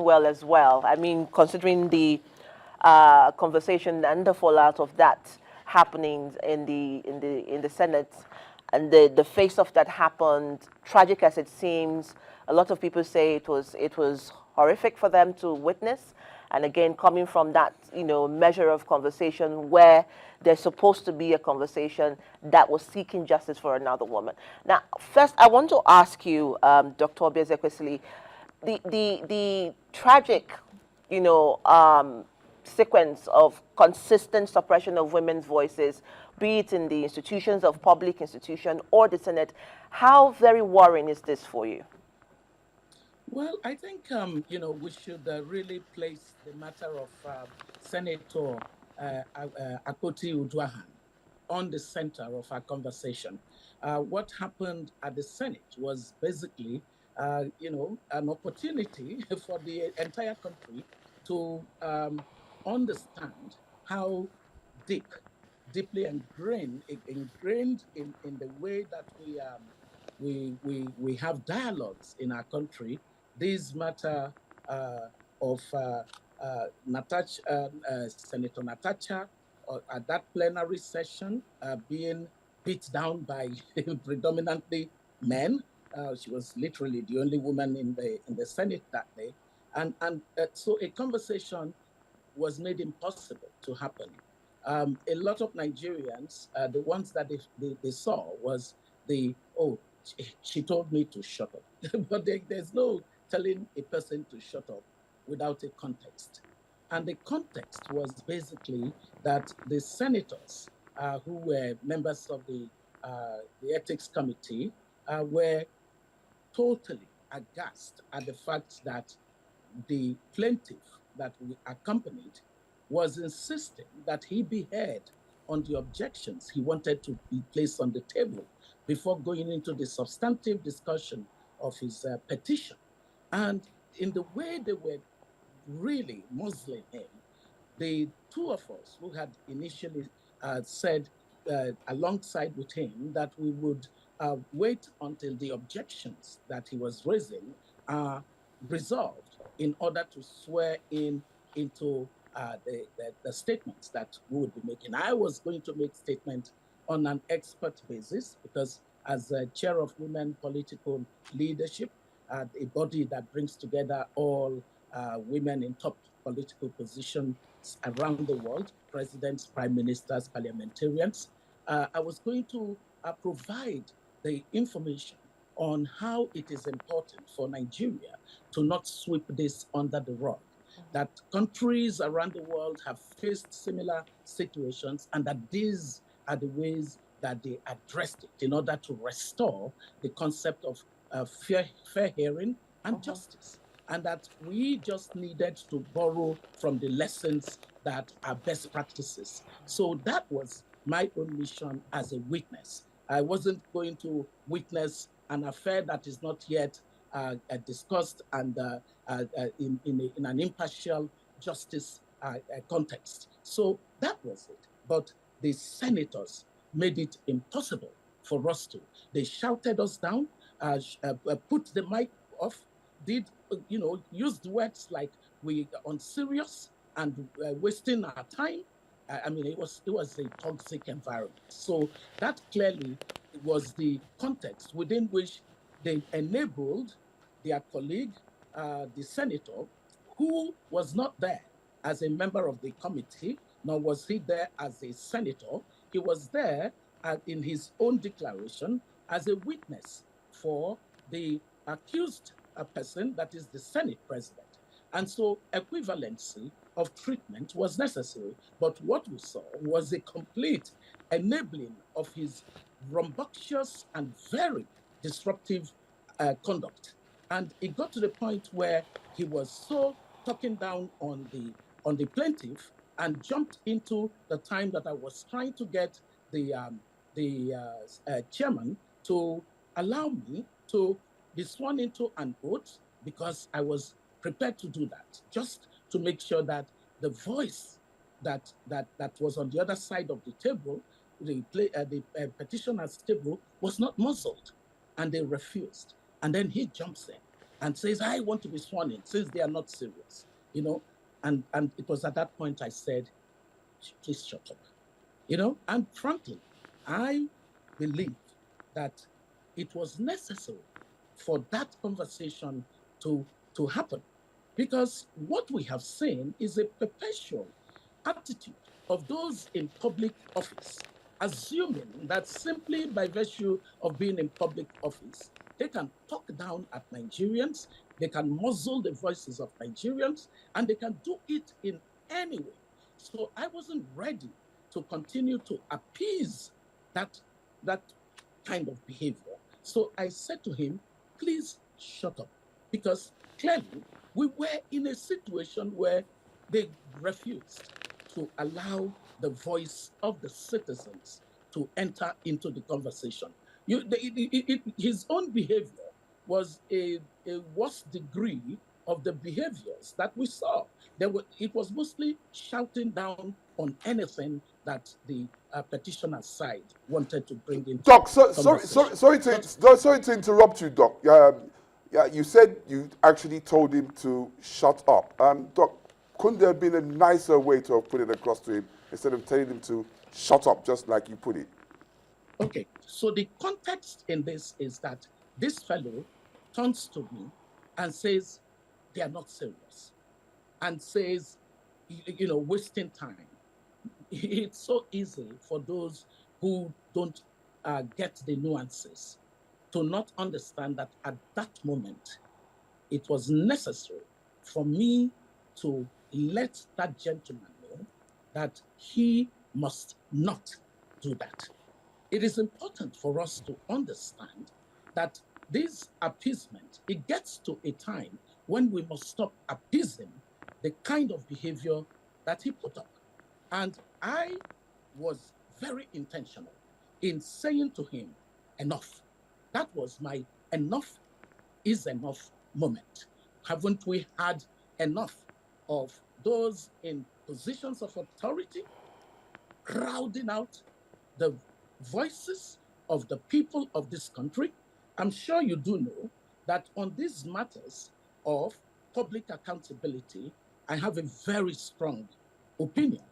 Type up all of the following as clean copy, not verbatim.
well as well. I mean, considering the conversation and the fallout of that happening in the Senate, and the face of that happened, tragic as it seems, a lot of people say it was horrific for them to witness. And again, coming from that, measure of conversation where there's supposed to be a conversation that was seeking justice for another woman. Now, first, I want to ask you, Dr. Ezekwesili, the tragic, you know, um, sequence of consistent suppression of women's voices, be it in the institutions of public institution or the Senate. How very worrying is this for you? Well, I think we should really place the matter of Senator Akoti Uduahan on the center of our conversation. What happened at the Senate was basically, an opportunity for the entire country to understand how deep, deeply ingrained in the way that we have dialogues in our country. This matter of Senator Natasha at that plenary session being beat down by predominantly men. She was literally the only woman in the Senate that day, and so a conversation was made impossible to happen. A lot of Nigerians, the ones that they saw was she told me to shut up. But there's no telling a person to shut up without a context. And the context was basically that the senators who were members of the ethics committee were totally aghast at the fact that the plaintiff that we accompanied was insisting that he be heard on the objections he wanted to be placed on the table before going into the substantive discussion of his petition. And in the way they were really muzzling him, the two of us who had initially said alongside with him that we would wait until the objections that he was raising are resolved in order to swear into the statements that we would be making. I was going to make statements on an expert basis because as chair of Women Political Leadership, a body that brings together all women in top political positions around the world, presidents, prime ministers, parliamentarians, I was going to provide the information on how it is important for Nigeria to not sweep this under the rug, that countries around the world have faced similar situations and that these are the ways that they addressed it in order to restore the concept of fair hearing and justice. And that we just needed to borrow from the lessons that are best practices. So that was my own mission as a witness. I wasn't going to witness an affair that is not yet discussed and in an impartial justice context. So that was it. But the senators made it impossible for us to. They shouted us down, put the mic off, did, used words like we are unserious and wasting our time. I mean, it was a toxic environment. So that clearly was the context within which they enabled their colleague, the senator, who was not there as a member of the committee, nor was he there as a senator. He was there in his own declaration as a witness for the accused person, that is the Senate president. And so equivalency of treatment was necessary. But what we saw was a complete enabling of his rambunctious and very disruptive conduct. And it got to the point where he was so talking down on the plaintiff and jumped into the time that I was trying to get the chairman to allow me to be sworn into an oath, because I was prepared to do that, just to make sure that the voice that was on the other side of the table, the petitioner's table, was not muzzled, and they refused. And then he jumps in and says, I want to be sworn in, since they are not serious, and it was at that point I said, please shut up. And frankly, I believe that it was necessary for that conversation to happen, because what we have seen is a perpetual attitude of those in public office, assuming that simply by virtue of being in public office, they can talk down at Nigerians, they can muzzle the voices of Nigerians, and they can do it in any way. So I wasn't ready to continue to appease that kind of behavior. So I said to him, please shut up, because clearly we were in a situation where they refused to allow the voice of the citizens to enter into the conversation. His own behavior was a worse degree of the behaviors that we saw. It was mostly shouting down on anything that the petitioner side wanted to bring into Doc, conversation. sorry to interrupt you, Doc. Yeah, you said you actually told him to shut up. Doc, couldn't there have been a nicer way to have put it across to him instead of telling him to shut up, just like you put it? Okay, so the context in this is that this fellow turns to me and says, they are not serious, and says, wasting time. It's so easy for those who don't get the nuances to not understand that at that moment, it was necessary for me to let that gentleman know that he must not do that. It is important for us to understand that this appeasement, it gets to a time when we must stop appeasing the kind of behavior that he put up. And I was very intentional in saying to him, enough. That was my enough is enough moment. Haven't we had enough of those in positions of authority crowding out the voices of the people of this country? I'm sure you do know that on these matters of public accountability, I have a very strong opinion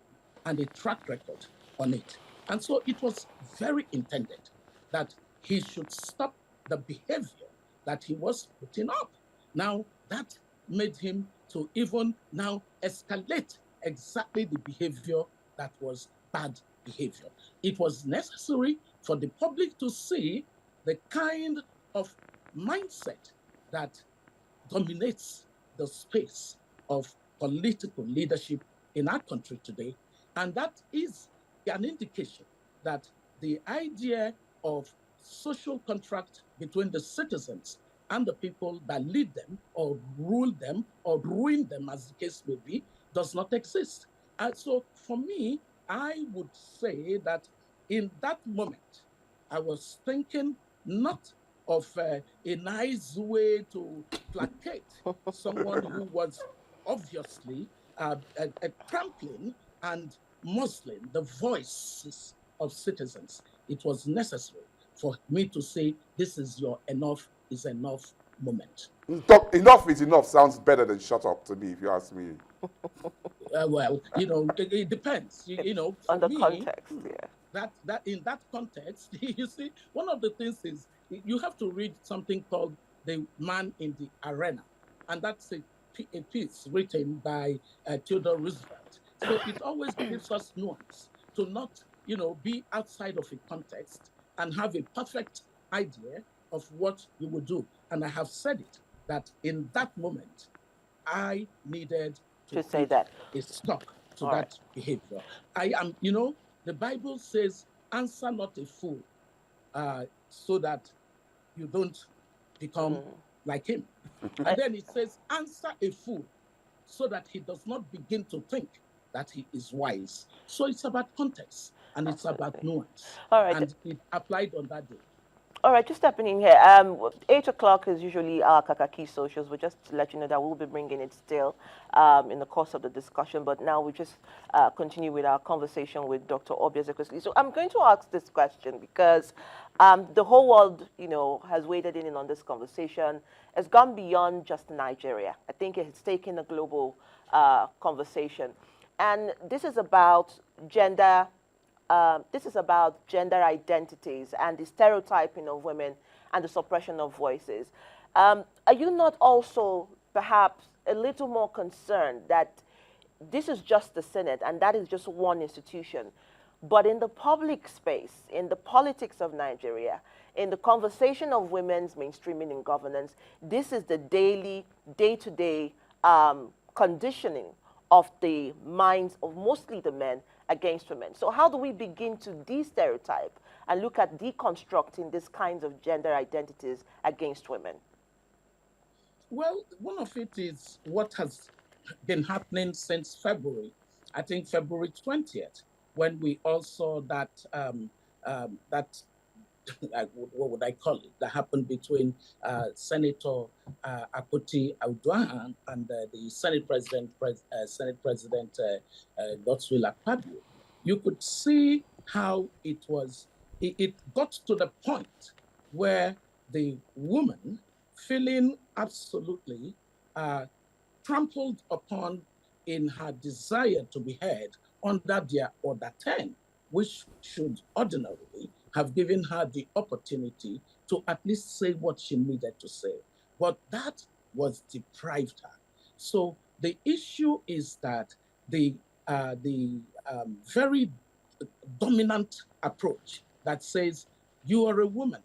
and a track record on it. And so it was very intended that he should stop the behavior that he was putting up. Now, that made him to even now escalate exactly the behavior that was bad behavior. It was necessary for the public to see the kind of mindset that dominates the space of political leadership in our country today. And that is an indication that the idea of social contract between the citizens and the people that lead them or rule them or ruin them, as the case may be, does not exist. And so for me, I would say that in that moment, I was thinking not of a nice way to placate someone who was obviously trampling and muzzling the voices of citizens. It was necessary for me to say, this is your enough is enough moment. Doc, enough is enough sounds better than shut up to me, if you ask me. Well, it depends. On the me, context, yeah. That in that context, you see, one of the things is you have to read something called The Man in the Arena, and that's a piece written by Theodore Roosevelt. So it always gives us nuance to not, be outside of a context and have a perfect idea of what you would do. And I have said it, that in that moment, I needed to say that. a stop to that behavior. I am, the Bible says, answer not a fool, so that you don't become like him. And then it says, answer a fool so that he does not begin to think that he is wise. So it's about context and it's about nuance. All right. And it applied on that day. All right, just stepping in here. 8 o'clock is usually our Kakaki socials. We'll just let you know that we'll be bringing it still in the course of the discussion. But now we just continue with our conversation with Dr. Obi Ezekwesili. So I'm going to ask this question because the whole world, has waded in on this conversation. It's gone beyond just Nigeria. I think it's taken a global conversation, and this is about gender. This is about gender identities and the stereotyping of women and the suppression of voices. Are you not also perhaps a little more concerned that this is just the Senate and that is just one institution, but in the public space, in the politics of Nigeria, in the conversation of women's mainstreaming in governance, this is the daily, day-to-day conditioning of the minds of mostly the men against women. So how do we begin to de-stereotype and look at deconstructing these kinds of gender identities against women? Well, one of it is what has been happening since February, I think February 20th, when we all saw that, what would I call it, that happened between Senator Akpoti Uduaghan and the Senate President, Godswill Akpabio. You could see how it got to the point where the woman, feeling absolutely trampled upon in her desire to be heard under their Order 10, which should ordinarily have given her the opportunity to at least say what she needed to say. But that was deprived her. So the issue is that the very dominant approach that says, you are a woman,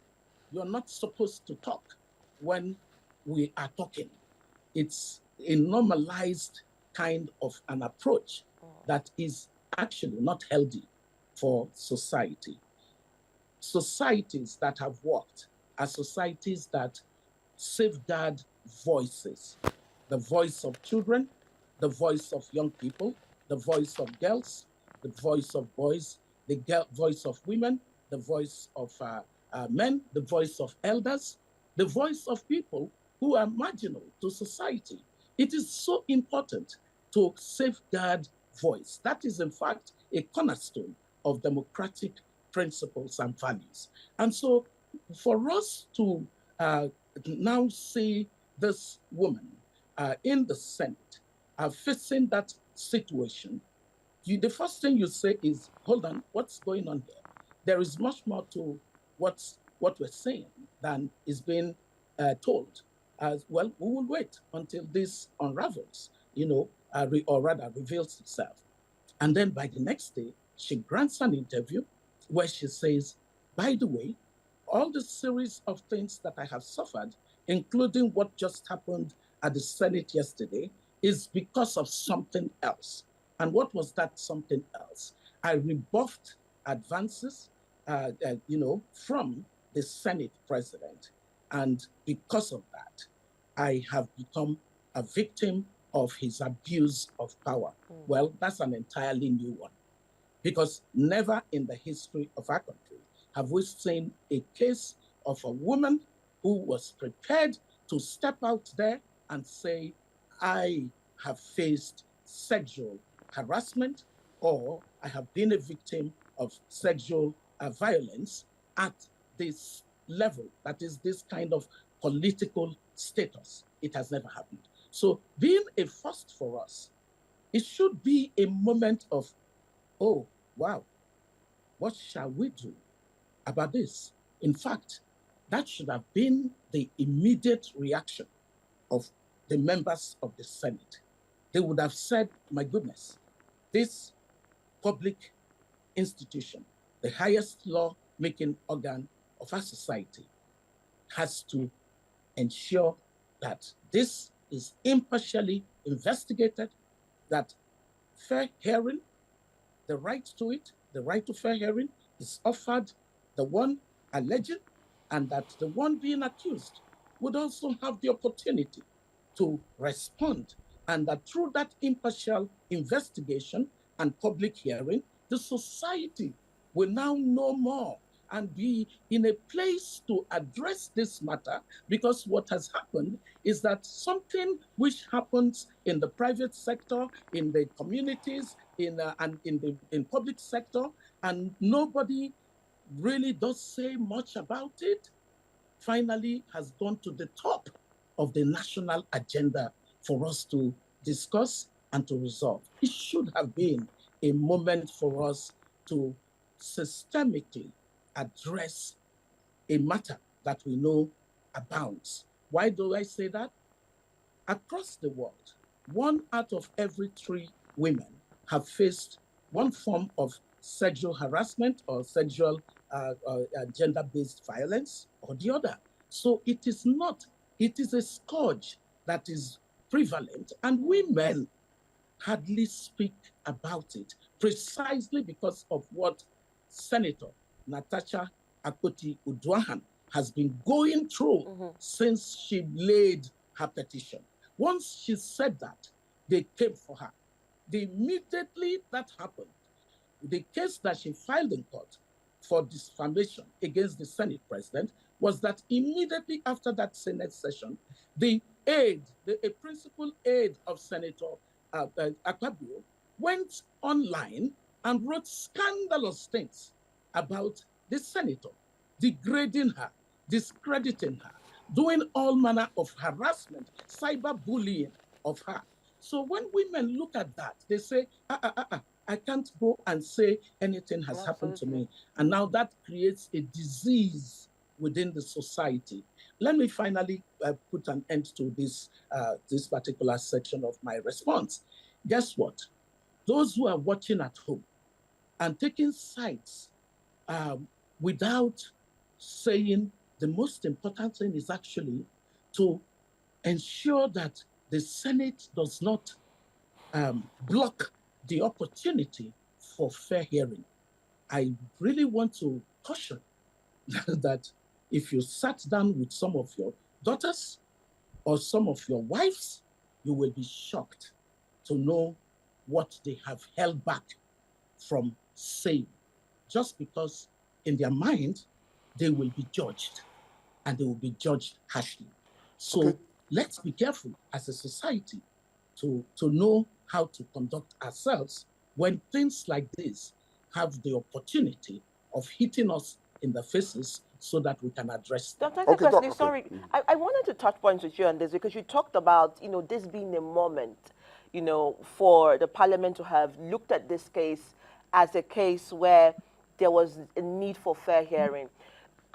you're not supposed to talk when we are talking. It's a normalized kind of an approach that is actually not healthy for society. Societies that have worked are societies that safeguard voices, the voice of children, the voice of young people, the voice of girls, the voice of boys, the voice of women, the voice of men, the voice of elders, the voice of people who are marginal to society. It is so important to safeguard voice. That is, in fact, a cornerstone of democratic principles and values. And so for us to now see this woman in the Senate facing that situation, the first thing you say is, hold on, what's going on here? There is much more to what we're saying than is being told. Well, we will wait until this unravels, or rather reveals itself. And then by the next day, she grants an interview where she says, by the way, all the series of things that I have suffered, including what just happened at the Senate yesterday, is because of something else. And what was that something else? I rebuffed advances, from the Senate president. And because of that, I have become a victim of his abuse of power. Well, that's an entirely new one. Because never in the history of our country have we seen a case of a woman who was prepared to step out there and say, I have faced sexual harassment, or I have been a victim of sexual violence at this level, that is this kind of political status. It has never happened. So being a first for us, it should be a moment of, oh, wow, what shall we do about this? In fact, that should have been the immediate reaction of the members of the Senate. They would have said, my goodness, this public institution, the highest law-making organ of our society, has to ensure that this is impartially investigated, that fair hearing, the right to it, the right to fair hearing, is offered the one alleged, and that the one being accused would also have the opportunity to respond, and that through that impartial investigation and public hearing, the society will now know more and be in a place to address this matter, because what has happened is that something which happens in the private sector, in the communities, and in public sector, and nobody really does say much about it, finally has gone to the top of the national agenda for us to discuss and to resolve. It should have been a moment for us to systemically address a matter that we know abounds. Why do I say that? Across the world, 1 out of every 3 women have faced one form of sexual harassment or sexual gender-based violence or the other. So it is a scourge that is prevalent, and women hardly speak about it, precisely because of what Senator Natasha Akpoti-Uduaghan has been going through since she laid her petition. Once she said that, they came for her. Immediately that happened, the case that she filed in court for defamation against the Senate president was that immediately after that Senate session, a principal aide of Senator Akpabio went online and wrote scandalous things about the senator, degrading her, discrediting her, doing all manner of harassment, cyberbullying of her. So when women look at that, they say, I can't go and say anything has happened to me. And now that creates a disease within the society. Let me finally put an end to this particular section of my response. Guess what? Those who are watching at home and taking sides without saying, the most important thing is actually to ensure that the Senate does not block the opportunity for fair hearing. I really want to caution that if you sat down with some of your daughters or some of your wives, you will be shocked to know what they have held back from saying, just because in their mind, they will be judged, and they will be judged harshly. So let's be careful as a society to know how to conduct ourselves when things like this have the opportunity of hitting us in the faces, so that we can address them. Dr. Ezekwesili, sorry, I wanted to touch points with you on this, because you talked about, this being a moment, for the parliament to have looked at this case as a case where there was a need for fair hearing.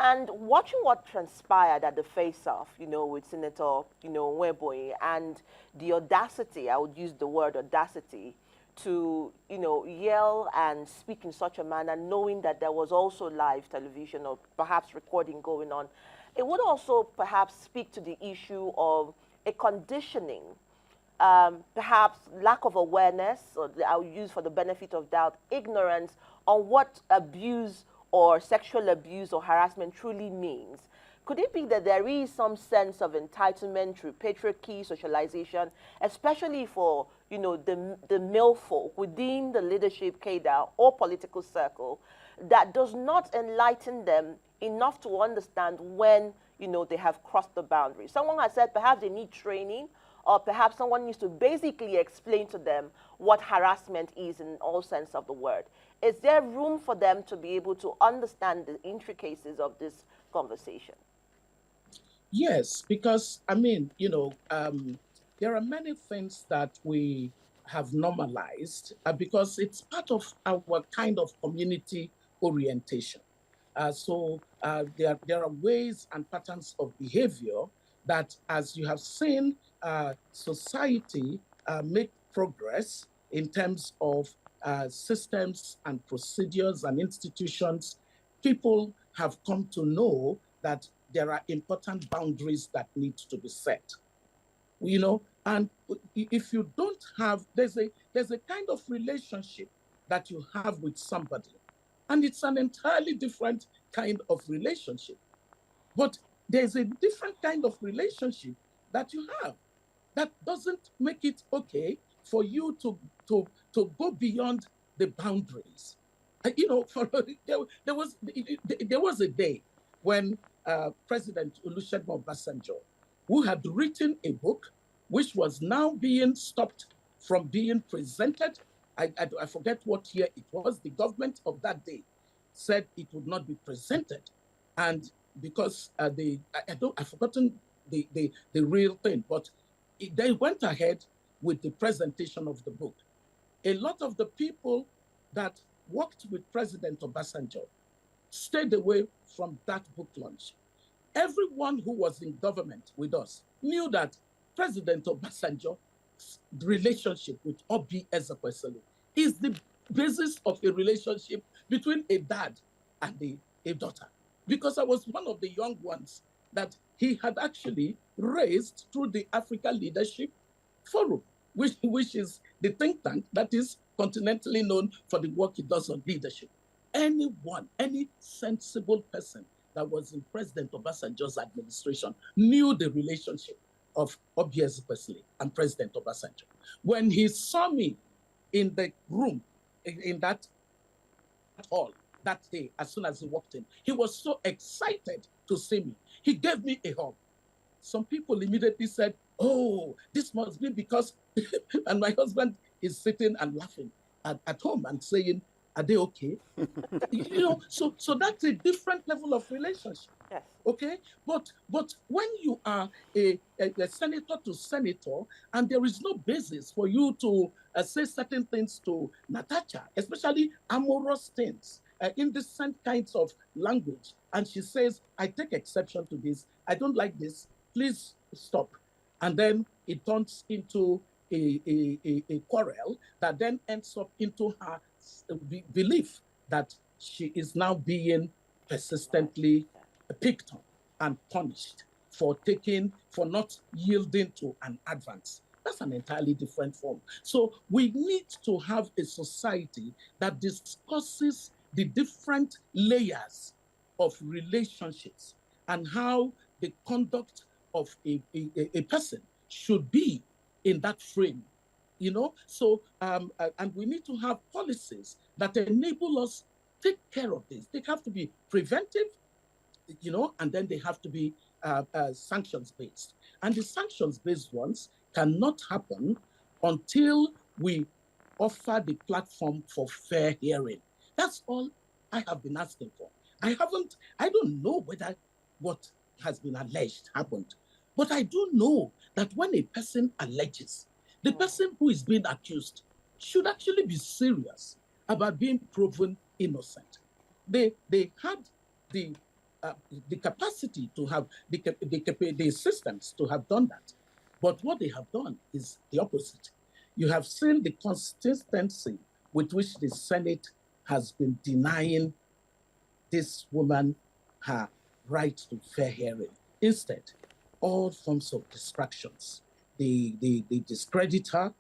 And watching what transpired at the face-off, with Senator, Weboye, and the audacity, I would use the word audacity, to, yell and speak in such a manner, knowing that there was also live television or perhaps recording going on, it would also perhaps speak to the issue of a conditioning, perhaps lack of awareness, or I'll use for the benefit of doubt, ignorance on what abuse or sexual abuse or harassment truly means. Could it be that there is some sense of entitlement through patriarchy, socialization, especially for, the male folk within the leadership cadre or political circle, that does not enlighten them enough to understand when, they have crossed the boundary? Someone has said perhaps they need training, or perhaps someone needs to basically explain to them what harassment is in all sense of the word. Is there room for them to be able to understand the intricacies of this conversation? Yes, because, there are many things that we have normalized because it's part of our kind of community orientation. So there are ways and patterns of behavior that, as you have seen society make progress in terms of systems and procedures and institutions, people have come to know that there are important boundaries that need to be set. And if you don't have, there's a kind of relationship that you have with somebody, and it's an entirely different kind of relationship. But there's a different kind of relationship that you have that doesn't make it okay for you to go beyond the boundaries. You know, there was a day when President Olusegun Obasanjo, who had written a book which was now being stopped from being presented. I forget what year it was. The government of that day said it would not be presented, and because I've forgotten the real thing, but they went ahead with the presentation of the book. A lot of the people that worked with President Obasanjo stayed away from that book launch. Everyone who was in government with us knew that President Obasanjo's relationship with Obi Ezekwesili is the basis of a relationship between a dad and a daughter. Because I was one of the young ones that he had actually raised through the Africa Leadership Forum, which is the think tank that is continentally known for the work it does on leadership. Anyone, any sensible person that was in President Obasanjo's administration knew the relationship of Obi Ezekwesili and President Obasanjo. When he saw me in the room, in that hall that day, as soon as he walked in, he was so excited to see me. He gave me a hug. Some people immediately said, "Oh, this must be because," and my husband is sitting and laughing at home and saying, "Are they okay?" You know, so that's a different level of relationship. Yes. Okay, but when you are a senator to senator, and there is no basis for you to say certain things to Natasha, especially amorous things, indecent kinds of language, and she says, "I take exception to this. I don't like this. Please stop," and then it turns into a quarrel that then ends up into her belief that she is now being persistently picked on and punished for not yielding to an advance. That's an entirely different form. So we need to have a society that discusses the different layers of relationships and how the conduct of a person should be in that frame. You know, so and we need to have policies that enable us take care of this. They have to be preventive, you know, and then they have to be sanctions-based. And the sanctions-based ones cannot happen until we offer the platform for fair hearing. That's all I have been asking for. I don't know whether what has been alleged happened, but I do know that when a person alleges, the person who is being accused should actually be serious about being proven innocent. They had the capacity to have the systems to have done that, but what they have done is the opposite. You have seen the consistency with which the Senate has been denying this woman her right to fair hearing. Instead, all forms of distractions. They discredit her.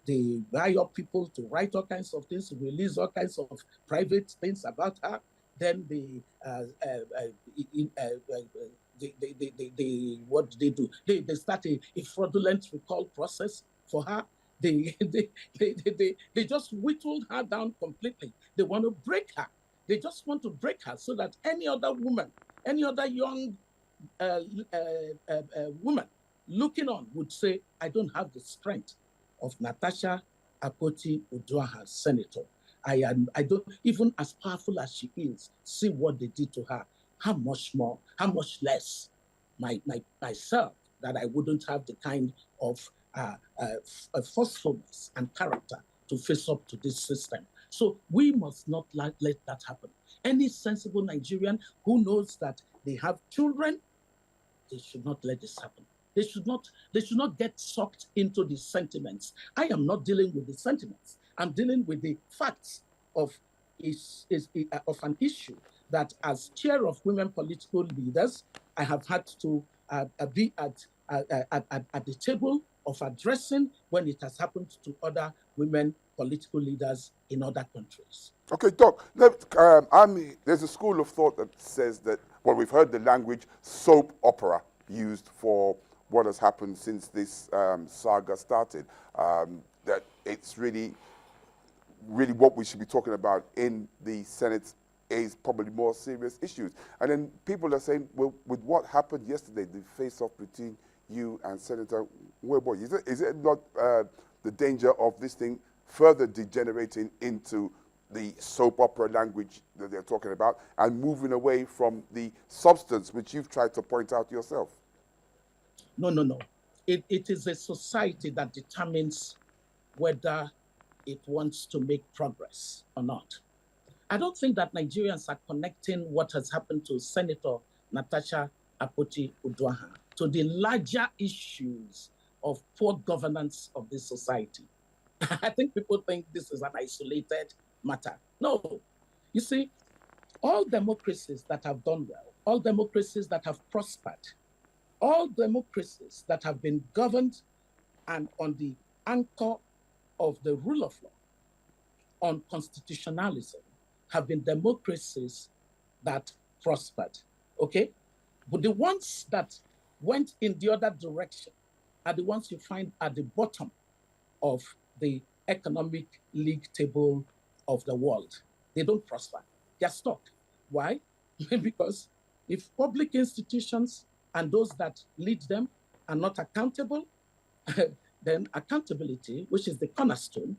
They buy up people to write all kinds of things, to release all kinds of private things about her. Then what do they do? They start a fraudulent recall process for her. They just whittled her down completely. They want to break her. They just want to break her so that any other woman, any other young woman looking on would say, "I don't have the strength of Natasha Akpoti-Uduaghan, senator. I don't, even as powerful as she is, see what they did to her. How much more, how much less myself, that I wouldn't have the kind of forcefulness and character to face up to this system." So we must not let that happen. Any sensible Nigerian who knows that they have children, they should not let this happen. They should not get sucked into the sentiments. I am not dealing with the sentiments. I'm dealing with the facts of an issue that, as chair of women political leaders, I have had to be at the table of addressing when it has happened to other women political leaders in other countries. Okay, Doc, there's a school of thought that says that, well, we've heard the language soap opera used for what has happened since this saga started, that it's really really what we should be talking about in the Senate is probably more serious issues. And then people are saying, well, with what happened yesterday, the face-off between you and Senator Weboy, is it not the danger of this thing further degenerating into the soap opera language that they're talking about and moving away from the substance which you've tried to point out yourself? No, no, no. It is a society that determines whether it wants to make progress or not. I don't think that Nigerians are connecting what has happened to Senator Natasha Akpoti-Uduaghan to the larger issues of poor governance of this society. I think people think this is an isolated matter. No. You see, all democracies that have done well, all democracies that have prospered, all democracies that have been governed and on the anchor of the rule of law, on constitutionalism, have been democracies that prospered, okay? But the ones that went in the other direction are the ones you find at the bottom of the economic league table of the world. They don't prosper. They're stuck. Why? Because if public institutions and those that lead them are not accountable, then accountability, which is the cornerstone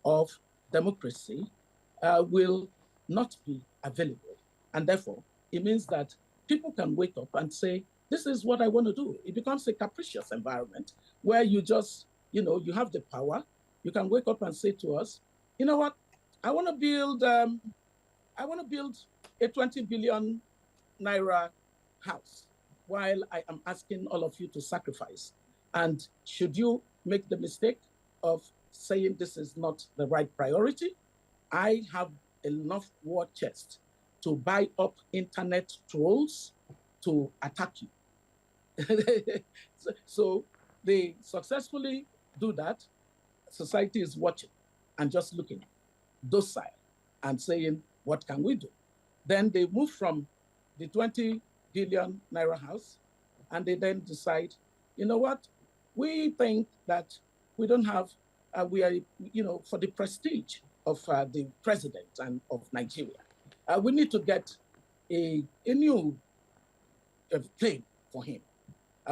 of democracy, will not be available. And therefore, it means that people can wake up and say, this is what I want to do. It becomes a capricious environment where you just, you have the power. You can wake up and say to us, you know what? I want to build a 20 billion naira house while I am asking all of you to sacrifice. And should you make the mistake of saying this is not the right priority, I have enough war chest to buy up internet trolls to attack you. So they successfully do that. Society is watching and just looking docile and saying, what can we do? Then they move from the 20 billion naira house and they then decide, you know what? We think that we don't have, we are, for the prestige of the president and of Nigeria, we need to get a new plane for him,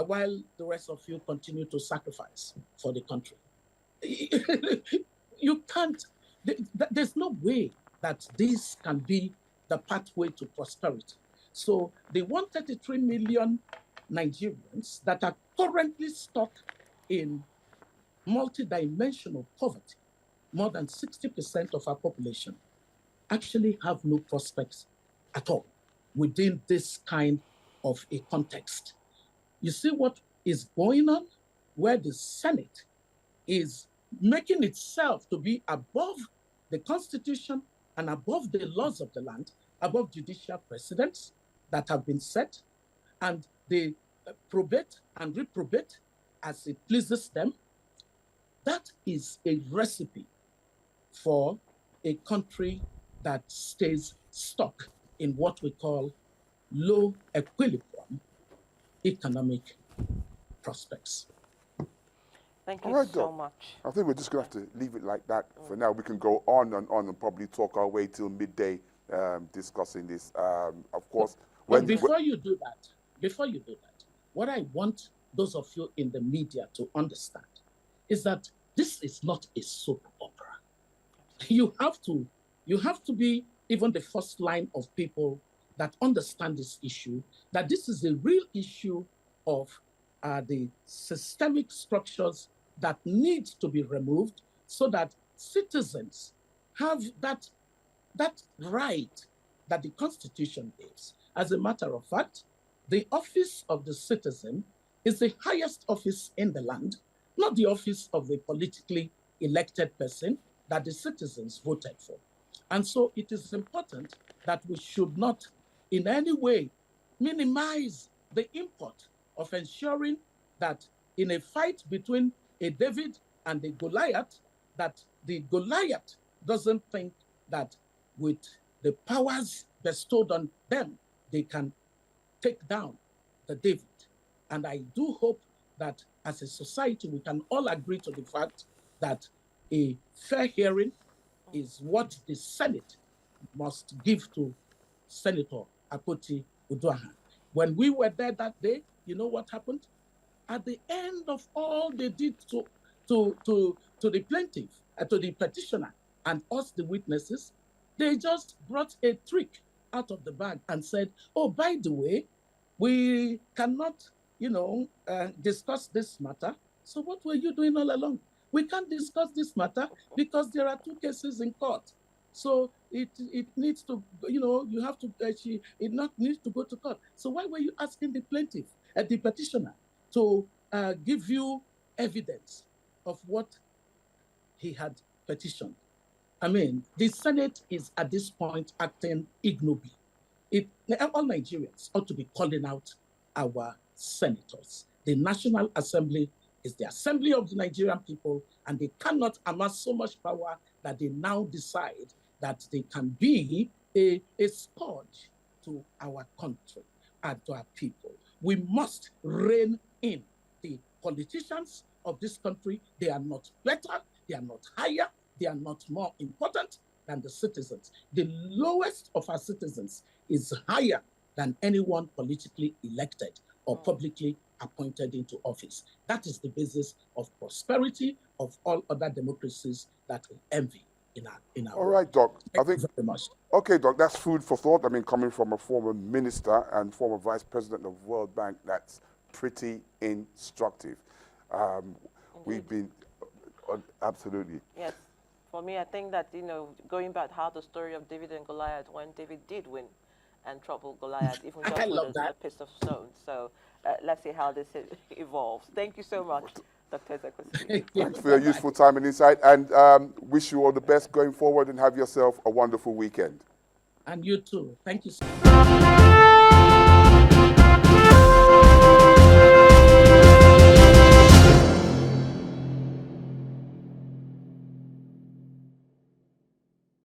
while the rest of you continue to sacrifice for the country. You can't, there's no way that this can be the pathway to prosperity. So the 133 million Nigerians that are currently stuck in multidimensional poverty, more than 60% of our population, actually have no prospects at all within this kind of a context. You see what is going on where the Senate is making itself to be above the Constitution and above the laws of the land, above judicial precedents that have been set, and they probate and reprobate as it pleases them. That is a recipe for a country that stays stuck in what we call low equilibrium economic prospects. Thank you so much. I think we're just going to have to leave it like that for now. We can go on and probably talk our way till midday discussing this. Of course. But before you do that, what I want those of you in the media to understand is that this is not a soap opera. You have to be even the first line of people that understand this issue, that this is a real issue of the systemic structures that need to be removed so that citizens have that right that the Constitution gives. As a matter of fact, the office of the citizen is the highest office in the land, not the office of the politically elected person that the citizens voted for. And so it is important that we should not in any way minimize the import of ensuring that in a fight between a David and a Goliath, that the Goliath doesn't think that with the powers bestowed on them, they can take down the David. And I do hope that as a society, we can all agree to the fact that a fair hearing is what the Senate must give to Senator Akpoti Uduaghan. When we were there that day, you know what happened? At the end of all they did to the plaintiff, to the petitioner, and us, the witnesses, they just brought a trick out of the bag and said, oh, by the way, we cannot, discuss this matter. So what were you doing all along? We can't discuss this matter because there are 2 cases in court. So it needs to, you have to, needs to go to court. So why were you asking the plaintiff, the petitioner, to give you evidence of what he had petitioned? I mean, the Senate is at this point acting ignobly. All Nigerians ought to be calling out our senators. The National Assembly is the assembly of the Nigerian people, and they cannot amass so much power that they now decide that they can be a scourge to our country and to our people. We must rein in the politicians of this country. They are not better, they are not higher, they are not more important than the citizens. The lowest of our citizens is higher than anyone politically elected or publicly appointed into office. That is the basis of prosperity of all other democracies that we envy in our All right, Doc. Thank you very much. Okay, Doc, that's food for thought. I mean, coming from a former minister and former vice president of World Bank, that's pretty instructive. We've been, absolutely. Yes. For me, I think that, going back how the story of David and Goliath, when David did win and trouble Goliath, even just with a piece of stone. So let's see how this evolves. Thank you so much, Dr. Ezekwesili. Thanks for your useful time and insight, and wish you all the best going forward, and have yourself a wonderful weekend. And you too. Thank you so much.